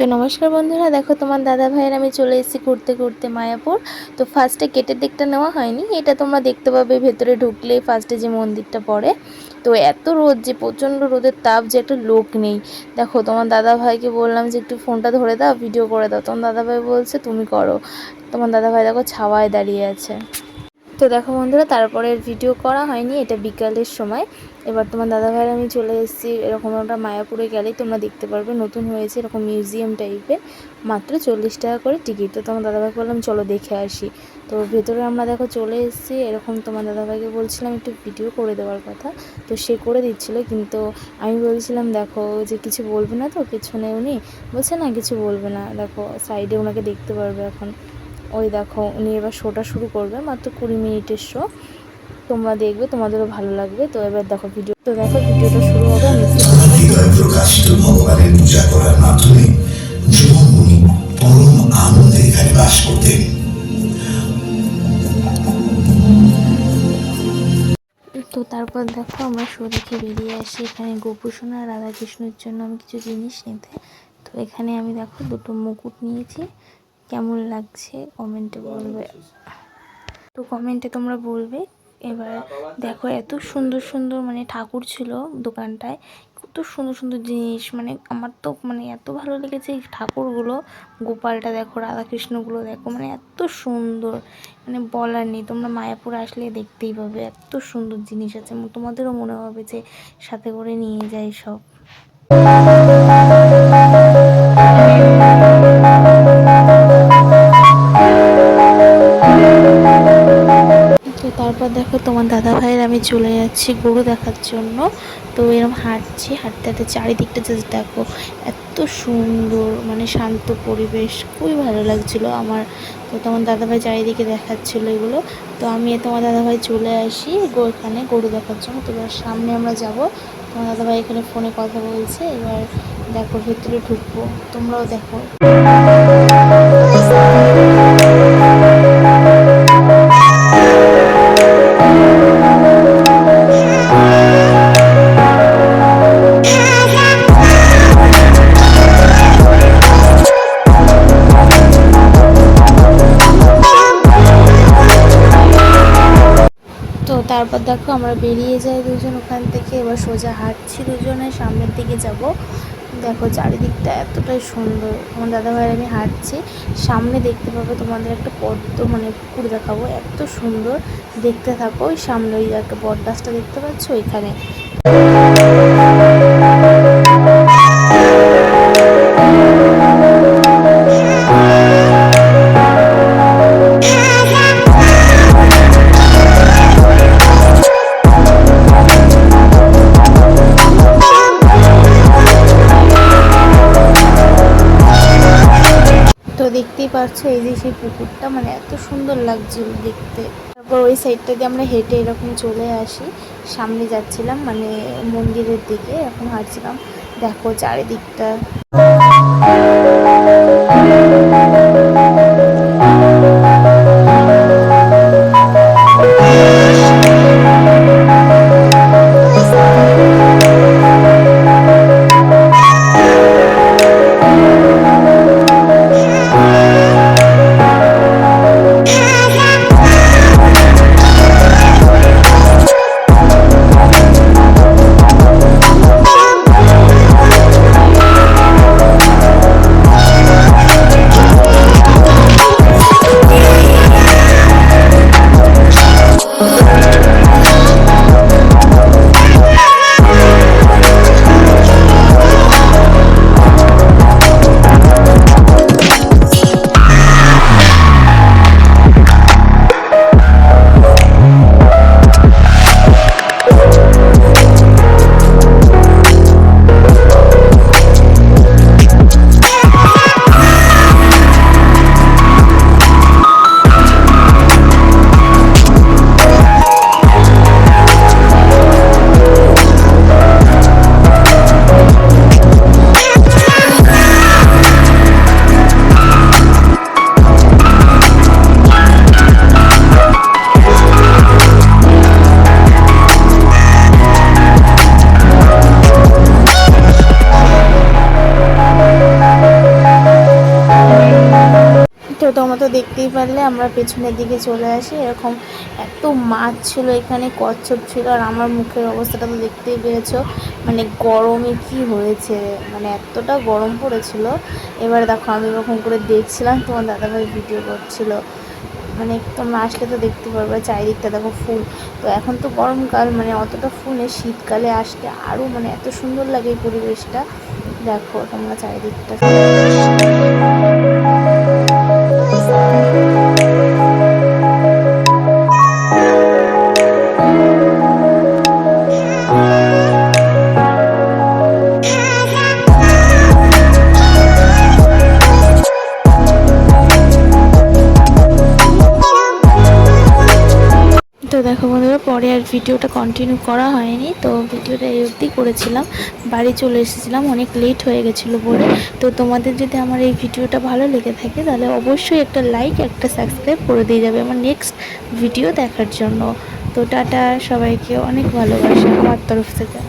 তো নমস্কার বন্ধুরা, দেখো তোমার দাদা ভাইয়ের আমি চলে এসেছি ঘুরতে ঘুরতে মায়াপুর। তো ফার্স্টে গেটের দিকটা নেওয়া হয়নি, এটা তোমরা দেখতে পাবে ভেতরে ঢুকলেই ফার্স্টে যে মন্দিরটা পড়ে। তো এত রোদ, যে প্রচণ্ড রোদের তাপ, যে একটা লোক নেই। দেখো তোমার দাদা ভাইকে বললাম যে একটু ফোনটা ধরে দাও, ভিডিও করে দাও। তোমার দাদা ভাই বলছে তুমি করো। তোমার দাদা ভাই দেখো ছাওয়ায় দাঁড়িয়ে আছে। তো দেখো বন্ধুরা, তারপরে ভিডিও করা হয়নি, এটা বিকালের সময়। এবার তোমার দাদাভাইয়ের আমি চলে এসেছি এরকম একটা মায়াপুরে গেলেই তোমরা দেখতে পারবে, নতুন হয়েছে এরকম মিউজিয়াম টাইপের, মাত্র 40 টাকা করে টিকিট। তো তোমার দাদাভাই বললাম চলো দেখে আসি। তো ভেতরে আমরা দেখো চলে এসেছি এরকম। তোমার দাদাভাইকে বলছিলাম একটু ভিডিও করে দেওয়ার কথা, তো সে করে দিচ্ছিল, কিন্তু আমি বলছিলাম দেখো যে কিছু বলবে না তো পেছনে। উনি বলছে না কিছু বলবে না, দেখো সাইডে ওনাকে দেখতে পারবে এখন। ওই দেখো উনি এবার শোটা শুরু করবে, মাত্র 20 মিনিটের শো। তোমরা দেখবে, তোমাদেরও ভালো লাগবে। তো এবার দেখো ভিডিওটা শুরু হবে। হৃদয় প্রকাশিত ভগবানের পূজা করার মাধ্যমে জগন্মুনি পরম আনন্দে এখানে বাস করতেন। তো তারপর দেখো আমরা শো দেখে বেরিয়ে আসি। এখানে গোপুসোনা আর রাধাকৃষ্ণের জন্য আমি কিছু জিনিস নিতে। তো এখানে আমি দেখো দুটো মুকুট নিয়েছি। কেমন লাগছে কমেন্টে বলবে, তো কমেন্টে তোমরা বলবে। এবার দেখো এত সুন্দর সুন্দর মানে ঠাকুর ছিল দোকানটায়, কত সুন্দর সুন্দর জিনিস। মানে আমার তো মানে এত ভালো লেগেছে এই ঠাকুরগুলো। গোপালটা দেখো, রাধাকৃষ্ণগুলো দেখো, মানে এত সুন্দর, মানে বলার নেই। তোমরা মায়াপুর আসলে দেখতেই পাবে, এত সুন্দর জিনিস আছে। তোমাদেরও মনে হবে যে সাথে করে নিয়ে যাই সব। তো তারপর দেখো তোমার দাদা ভাইয়ের আমি চলে যাচ্ছি গরু দেখার জন্য। তো এরকম হাঁটছি, হাঁটতে হাঁটতে চারিদিকটা জাস্ট দেখো, এত সুন্দর, মানে শান্ত পরিবেশ, খুবই ভালো লাগছিলো আমার। তো তোমার দাদাভাই চারিদিকে দেখাচ্ছিলো এগুলো। তো আমি তোমার দাদাভাই চলে আসি এখানে গরু দেখার জন্য। তো এবার সামনে আমরা যাব। তোমার দাদাভাই এখানে ফোনে কথা বলছে। এবার দেখো ভেতরে ঢুকবো, তোমরাও দেখো। তো তারপর দেখো আমরা বেরিয়ে যাই দুজন ওখান থেকে। এবার সোজা হাঁটছি দুজনে সামনের দিকে যাব। দেখো চারিদিকটা এতটাই সুন্দর। আমার দাদাভাইয়ের আমি হাঁটছি, সামনে দেখতে পাবে তোমাদের একটা পদ্ম মানে পুকুর দেখাবো, এত সুন্দর। দেখতে থাকো, ওই সামনে ওই একটা বট গাছটা দেখতে পাচ্ছ ওইখানে। তো দেখতেই পাচ্ছ এই যে সেই পুকুরটা, মানে এত সুন্দর লাগছিল দেখতে। তারপর ওই সাইডটা দিয়ে আমরা হেঁটে এরকম চলে আসি, সামনে যাচ্ছিলাম মানে মন্দিরের দিকে, এখন হাঁটছিলাম। দেখো চারিদিকটা। তোমরা তো দেখতেই পারলে আমরা পেছনের দিকে চলে আসি। এরকম এত মাছ ছিল এখানে, কচ্ছপ ছিল, আর আমার মুখের অবস্থাটা তো দেখতেই পেয়েছো, মানে গরমে কি হয়েছে, মানে এতটা গরম পড়েছিল। এবার দেখো আমি এরকম করে দেখছিলাম, তোমার দাদাভাই ভিডিও করছিল, মানে তোমরা আসলে তো দেখতে পারবে চারিদিকটা দেখো ফুল। তো এখন তো গরমকাল, মানে অতটা ফুল নেই, শীতকালে আসলে আরও মানে এত সুন্দর লাগে এই পরিবেশটা। দেখো তোমরা চারিদিকটা। তো দেখো বন্ধুরা, পরে আর ভিডিওটা কন্টিনিউ করা হয়নি, তো ভিডিওটা এই অবধি করেছিলাম, বাড়ি চলে এসেছিলাম, অনেক লেট হয়ে গেছিলো বলে। তো তোমাদের যদি আমার এই ভিডিওটা ভালো লেগে থাকে তাহলে অবশ্যই একটা লাইক, একটা সাবস্ক্রাইব করে দিয়ে যাবে আমার নেক্সট ভিডিও দেখার জন্য। তো টাটা, সবাইকে অনেক ভালোবাসা আমার তরফ থেকে।